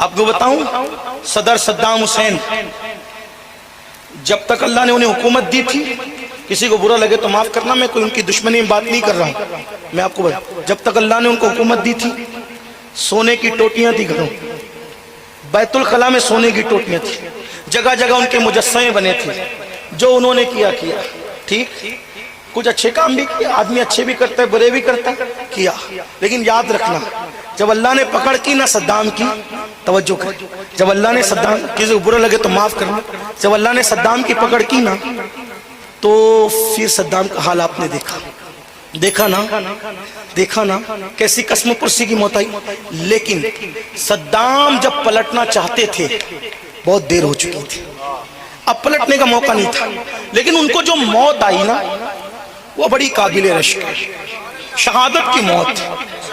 آپ کو بتاؤں، صدر صدام حسین جب تک اللہ نے انہیں حکومت دی تھی، کسی کو برا لگے تو معاف کرنا، میں کوئی ان کی دشمنی میں بات نہیں کر رہا ہوں، میں آپ کو بتا، جب تک اللہ نے ان کو حکومت دی تھی سونے کی ٹوٹیاں تھی گھروں، بیت الخلا میں سونے کی ٹوٹیاں تھی، جگہ جگہ ان کے مجسمے بنے تھے، جو انہوں نے کیا ٹھیک، کچھ اچھے کام بھی کیا، آدمی اچھے بھی کرتا ہے برے بھی کرتا ہے کیا، لیکن یاد رکھنا جب اللہ نے پکڑ کی نہ صدام کی، توجہ کر، جب اللہ نے صدام، کسی کو برا لگے تو معاف کرنا، جب اللہ نے صدام کی پکڑ کی نا تو پھر صدام کا حال آپ نے دیکھا نا کیسی قسم پرسی کی موت آئی، لیکن صدام جب پلٹنا چاہتے تھے بہت دیر ہو چکی تھی، اب پلٹنے کا موقع نہیں تھا، لیکن ان کو جو موت آئی نا وہ بڑی قابل رشک ہے، شہادت کی موت،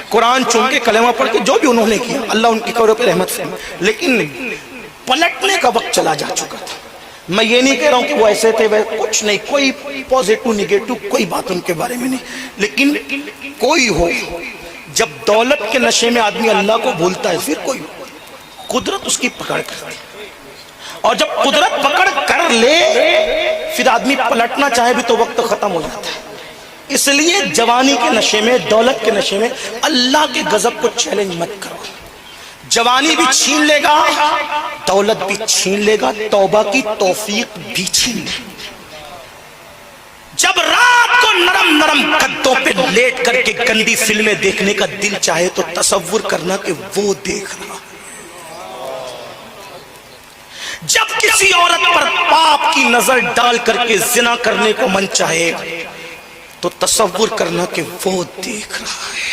قرآن چون کے کلمہ پڑھ کے جو بھی انہوں نے کیا اللہ ان کی قبروں پہ رحمت فرمائے، لیکن پلٹنے کا وقت چلا جا چکا تھا۔ میں یہ نہیں کہہ رہا ہوں کہ وہ ایسے تھے، کچھ نہیں، کوئی پوزیٹو نگیٹو کوئی بات ان کے بارے میں نہیں، لیکن کوئی ہو جب دولت کے نشے میں آدمی اللہ کو بھولتا ہے، پھر کوئی قدرت اس کی پکڑ کرتی، اور جب قدرت پکڑ کر لے پھر آدمی پلٹنا چاہے بھی تو وقت ختم ہو جاتا ہے۔ اس لیے جوانی کے نشے میں، دولت کے نشے میں اللہ کے غضب کو چیلنج مت کرو، جوانی بھی چھین لے گا، دولت بھی چھین لے گا، توبہ کی توفیق بھی چھین لے گا۔ جب رات کو نرم نرم قدوں پہ لیٹ کر کے گندی فلمیں دیکھنے کا دل چاہے تو تصور کرنا کہ وہ دیکھ رہا، جب کسی عورت پر پاپ کی نظر ڈال کر کے زنا کرنے کو من چاہے تو تصور کرنا کہ وہ دیکھ رہا ہے۔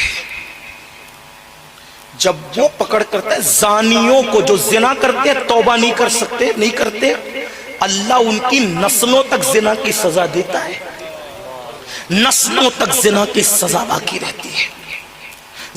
جب وہ پکڑ کرتا ہے زانیوں کو جو زنا کرتے ہیں، توبہ نہیں کرتے، اللہ ان کی نسلوں تک زنا کی سزا دیتا ہے، نسلوں تک زنا کی سزا باقی رہتی ہے۔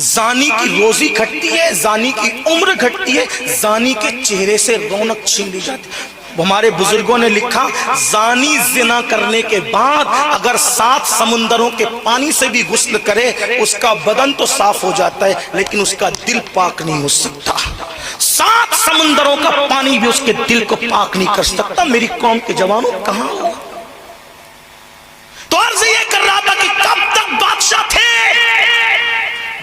زانی کی روزی گھٹتی ہے، زانی کی عمر گھٹتی ہے، زانی کے چہرے سے رونق چھین لی جاتی ہے۔ ہمارے بزرگوں نے لکھا زانی زنا کرنے کے بعد اگر 7 سمندروں کے پانی سے بھی غسل کرے اس کا بدن تو صاف ہو جاتا ہے لیکن اس کا دل پاک نہیں ہو سکتا، 7 سمندروں کا پانی بھی اس کے دل کو پاک نہیں کر سکتا۔ میری قوم کے جوانوں کہاں ہو؟ تو عرض یہ کر رہا تھا کہ کب تک بادشاہ تھے؟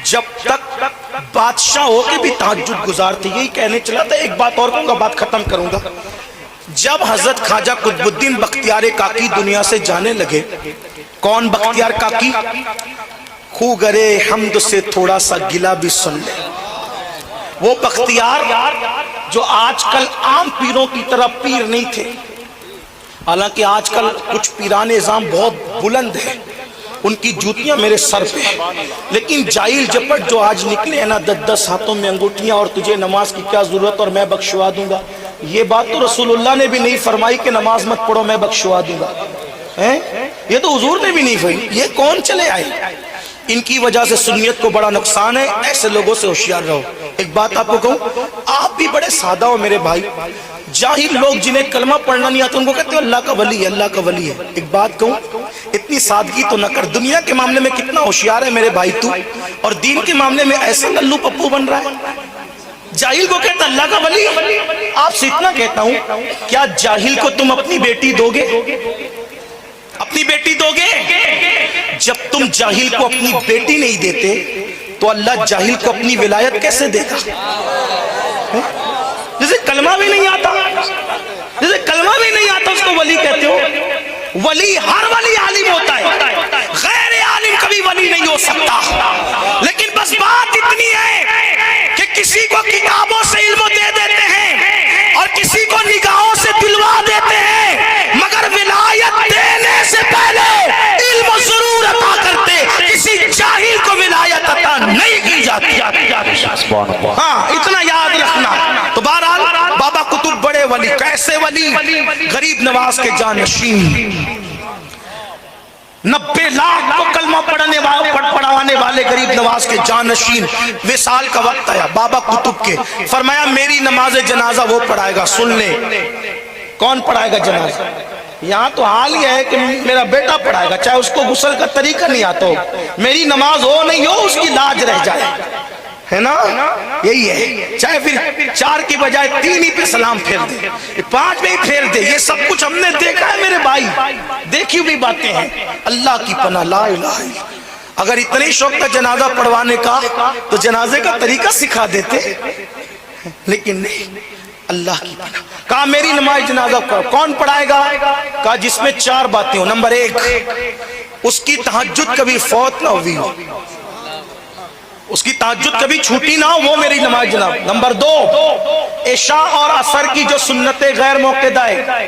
جب تک بادشاہ ہو کے بھی تہجد گزار تھے۔ یہی کہنے چلا تھا، ایک بات اور کہوں گا، بات ختم کروں گا۔ جب حضرت خواجہ قطب الدین بختیار کاکی دنیا سے جانے لگے، کون بختیار کاکی؟ خو گرے حمد سے تھوڑا سا گلا بھی سن لے، وہ بختیار جو آج کل عام پیروں کی طرح پیر نہیں تھے، حالانکہ آج کل کچھ پیران نظام بہت بلند ہیں، ان کی جوتیاں میرے سر پہ، لیکن جاہل جپٹ جو آج نکلے ہیں نا 10 ہاتھوں میں انگوٹھیاں اور تجھے نماز کی کیا ضرورت اور میں بخشوا دوں گا، یہ بات تو رسول اللہ نے بھی نہیں فرمائی کہ نماز مت پڑھو میں بخشوا دوں گا، یہ تو حضور نے بھی نہیں فرمائی، یہ کون چلے آئے؟ ان کی وجہ سے سنیت کو بڑا نقصان ہے، ایسے لوگوں سے ہوشیار رہو۔ ایک بات آپ کو کہوں، آپ بھی بڑے سادہ ہو میرے بھائی، جاہل لوگ جنہیں کلمہ پڑھنا نہیں آتا ان کو کہتے ہو اللہ کا ولی ہے، اللہ کا ولی ہے۔ ایک بات کہوں، اتنی سادگی تو نہ کر، دنیا کے معاملے میں کتنا ہوشیار ہے میرے بھائی تو، اور دین کے معاملے میں ایسے للو پپو بن رہا ہے۔ جاہل کو کہتا اللہ کا ولی، آپ سے اتنا کہتا ہوں، کیا جاہل کو تم اپنی بیٹی دو گے؟ اپنی بیٹی دو گے؟ جب تم جاہل کو اپنی بیٹی نہیں دیتے تو اللہ جاہل کو اپنی ولایت کیسے دے گا؟ جسے کلمہ بھی نہیں آتا، اس کو ولی کہتے ہو؟ ولی، ہر ولی عالم ہوتا ہے، غیر عالم کبھی ولی نہیں ہو سکتا، لیکن بس بات اتنی ہے کہ کسی کو کتابوں سے علم دے دیتے ہیں اور کسی کو نگاہوں سے دلوا دیتے ہیں، مگر ولایت دینے سے پہلے علم ضرور عطا کرتے، کسی جاہل کو ولایت عطا نہیں کی جاتی۔ ہاں اتنا یاد رکھنا۔ تو بہرحال بابا قطب بڑے ولی، کیسے ولی؟ غریب نواز کے جانشین، 90 لاکھ کو کلمہ پڑھانے والے غریب نواز کے جانشین۔ وصال کا وقت آیا بابا قطب کے، فرمایا میری نماز جنازہ وہ پڑھائے گا، سن لیں کون پڑھائے گا جنازہ؟ یہاں تو حال یہ ہے کہ میرا بیٹا پڑھائے گا، چاہے اس کو غسل کا طریقہ نہیں آتا ہو، میری نماز ہو نہیں ہو اس کی لاج رہ جائے، ہے نا, یہی ہے. چاہے پھر 4 کی بجائے 3 ہی پہ سلام پھیر دے, 5 میں ہی پھیر دے. یہ سب کچھ ہم نے دیکھا ہے میرے بھائی, دیکھی ہوئی باتیں ہیں. اللہ کی پناہ, لا الہ الا اللہ. اگر اتنی شوق تھا جنازہ پڑھوانے کا تو جنازے کا طریقہ سکھا دیتے, لیکن نہیں. اللہ کی پناہ. کہا میری نماز جنازہ کون پڑھائے گا؟ کہا جس میں 4 باتیں ہوں. نمبر 1, اس کی تہجد کبھی فوت نہ ہوئی ہو, اس کی تہجد کبھی چھوٹی نہ ہو, وہ میری نماز جناب. نمبر 2, عشاء اور عصر کی جو سنتیں غیر موقعہ ہے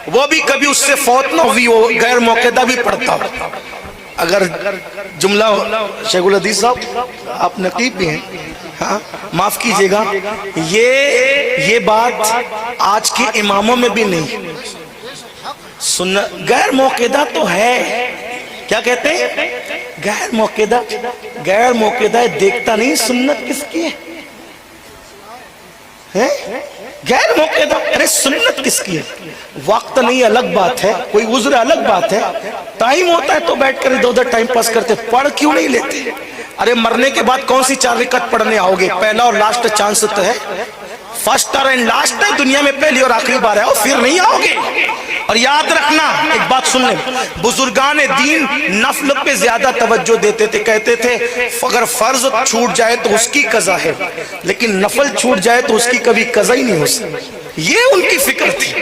وہ بھی کبھی اس سے فوت نہ ہوئی ہو, غیر موقعہ بھی پڑھتا ہو. اگر جملہ شیخ الحدیث صاحب آپ نقیب بھی ہیں, ہاں معاف کیجئے گا, یہ بات آج کے اماموں میں بھی نہیں. غیر موقعہ تو ہے, کیا کہتے ہیں غیر موقعہ, غیر موقعہ دیکھتا نہیں سنت کس کی ہے, غیر موقعہ. ارے سنت کس کی ہے؟ وقت نہیں الگ بات ہے, کوئی عذر الگ بات ہے, ٹائم ہوتا ہے تو بیٹھ کر ادھر ٹائم پاس کرتے, پڑھ کیوں نہیں لیتے؟ ارے مرنے کے بعد کون سی 4 رکعت پڑھنے آؤ گے؟ پہلا اور لاسٹ چانس تو ہے, فرسٹ اور لاسٹ ہے, دنیا میں پہلی اور آخری بار ہے, اور پھر نہیں آؤ گے. اور یاد رکھنا ایک بات سن لیں, بزرگان دین نفل پہ زیادہ توجہ دیتے تھے. کہتے تھے اگر فرض چھوٹ جائے تو اس کی قضا ہے, لیکن نفل چھوٹ جائے تو اس کی کبھی قضا ہی نہیں ہو سکتی. یہ ان کی فکر تھی.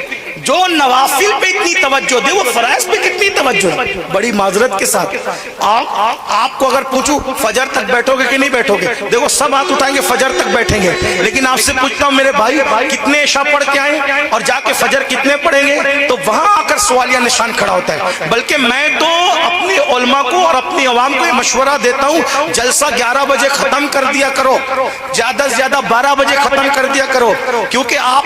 جو نوافل پہ اتنی توجہ دے وہ فرائض پہ کتنی توجہ ہے. بڑی معذرت کے ساتھ آپ کو اگر پوچھوں فجر تک بیٹھو گے کہ نہیں بیٹھو گے, دیکھو سب ہاتھ اٹھائیں گے فجر تک بیٹھیں گے, لیکن آپ سے پوچھتا ہوں میرے بھائی کتنے عشاء پڑھ کے آئیں اور جا کے فجر کتنے پڑھیں گے؟ تو وہاں آ کر سوالیہ نشان کھڑا ہوتا ہے. بلکہ میں تو اپنے علماء کو اور اپنی عوام کو یہ مشورہ دیتا ہوں, جلسہ 11 بجے ختم کر دیا کرو, زیادہ سے زیادہ 12 بجے ختم کر دیا کرو. کیونکہ آپ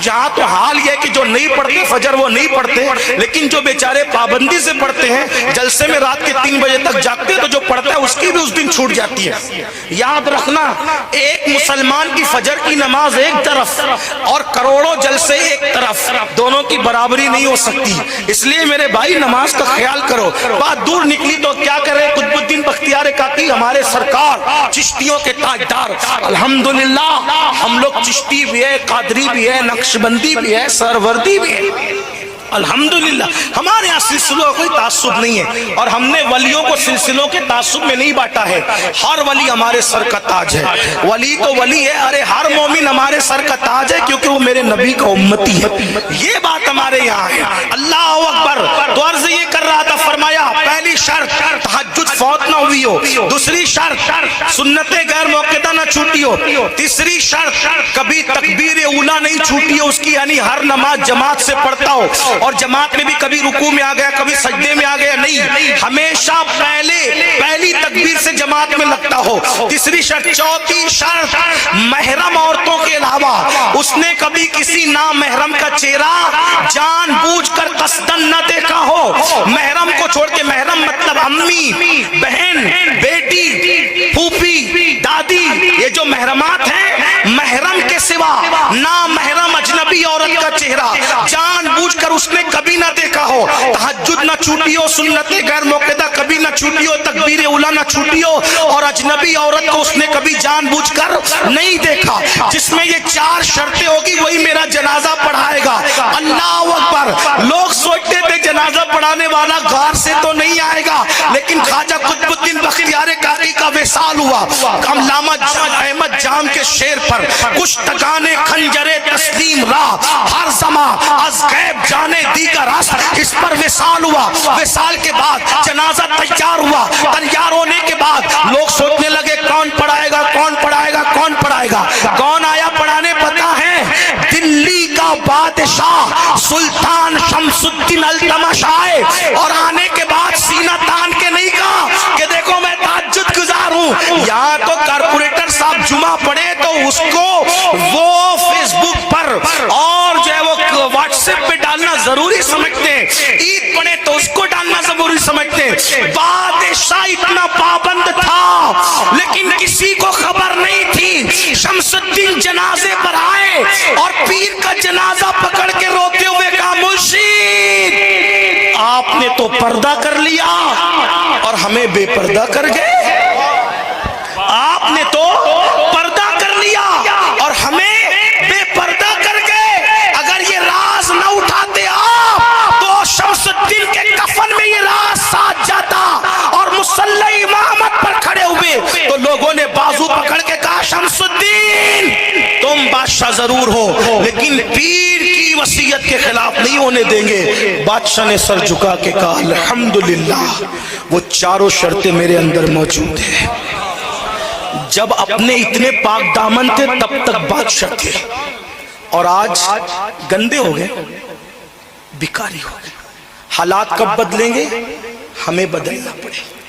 جہاں تو حال یہ ہے کہ جو نہیں پڑھتے فجر وہ نہیں پڑھتے, لیکن جو بیچارے پابندی سے پڑھتے ہیں جلسے میں رات کے 3 بجے تک جاگتے تو جو پڑھتا ہے اس کی بھی اس دن چھوٹ جاتی ہے. یاد رکھنا, ایک مسلمان کی فجر کی نماز ایک طرف اور کروڑوں جلسے ایک طرف, دونوں کی برابری نہیں ہو سکتی. اس لیے میرے بھائی نماز کا خیال کرو. بات دور نکلی تو کیا کرے, قطب الدین بختیار کاکی ہمارے سرکار چشتیوں کے تاجدار, الحمدللہ ہم لوگ چشتی بھی ہے, قادری بھی ہے, نقشبندی بھی ہے, سہروردی بھی ہے. الحمدللہ ہمارے یہاں سلسلوں کا کوئی تعصب نہیں ہے, اور ہم نے ولیوں کو سلسلوں کے تعصب میں نہیں بانٹا ہے. ہر ولی ہمارے سر کا تاج ہے, ولی تو ولی ہے. ارے ہر مومن ہمارے سر کا تاج ہے کیونکہ وہ میرے نبی کا امتی ہے. یہ بات ہمارے یہاں ہے. اللہ اکبر. تو عرض یہ کر رہا تھا, فرمایا پہلی شرط تہجد فوت نہ ہوئی ہو, دوسری شرط سنتیں غیر موقعہ نہ چھوٹی ہو, تیسری شرط کبھی تکبیر اولا نہیں چھوٹی ہو اس کی, یعنی ہر نماز جماعت سے پڑھتا ہو اور جماعت میں بھی کبھی رکوع میں آ گیا کبھی سجدے میں آ گیا نہیں, ہمیشہ پہلی تکبیر سے جماعت میں لگتا ہو. تیسری شرط. چوتھی شرط محرم عورتوں کے علاوہ اس نے کبھی کسی نامحرم کا چہرہ جان بوجھ کر قصدن نہ دیکھا ہو. محرم کو چھوڑ کے, محرم مطلب امی, بہن, بیٹی, پھوپھی, دادی, یہ جو محرمات ہیں, محرم کے سوا نامحرم اجنبی عورت کا چہرہ جان بوجھ کر اس نے کبھی نہ دیکھا ہو. تہجد نہ چھوٹی ہو, سنتیں غیر موقعہ کبھی نہ چھوٹی ہو, تکبیر اولا نہ چھوٹی ہو, اور اجنبی عورت کو اس نے کبھی جان بوجھ کر نہیں دیکھا. جس میں یہ 4 شرطیں ہوگی وہی میرا جنازہ پڑھائے گا. اللہ اکبر. لوگ سوچتے تھے جنازہ پڑھانے والا غار سے تو نہیں آئے گا, لیکن خواجہ قطب الدین بختیار کاکی کا وصال ہوا. علامہ احمد جام کے شعر پر, کشتگان خنجر تسلیم راہ ہر زمان از غیب جانے دیگر راست, اس پر وصال ہوا. وصال کے بعد جنازہ تیار ہوا. تیار ہونے کے بعد لوگ سوچنے لگے کون پڑھائے گا, کون پڑھائے گا, کون پڑھائے گا. کون آیا پڑھانے پتہ ہے؟ دلی کا بادشاہ سلطان شمس الدین التمشائی. اور آنے کے بعد سینہ تان کے نہیں کہا کہ دیکھو میں تہجد گزار ہوں. یہاں تو کارپوریٹر صاحب جمعہ پڑھے تو اس کو وہ فیس بک پر اور جو ہے وہ واٹس ایپ پہ ڈالنا ضروری سمجھتے ہیں, عید پڑھے تو اس کو ڈالنا ضروری سمجھتے ہیں. بادشاہ اتنا پابند تھا لیکن کسی کو خبر نہیں تھی. شمس الدین جنازے پر آئے اور پیر کا جنازہ پکڑ کے روتے ہوئے کہا مرشد آپ نے تو پردہ کر لیا اور ہمیں بے پردہ کر گئے. آپ نے تو بادشاہ ضرور ہو لیکن پیر کی وصیت کے خلاف نہیں ہونے دیں گے۔ بادشاہ نے سر جھکا کے کہا الحمدللہ وہ چاروں شرطیں میرے اندر موجود ہیں۔ جب اپنے اتنے پاک دامن تھے تب تک بادشاہ تھے، اور آج گندے ہو گئے، بیکاری ہو گئے۔ حالات کب بدلیں گے؟ ہمیں بدلنا پڑے۔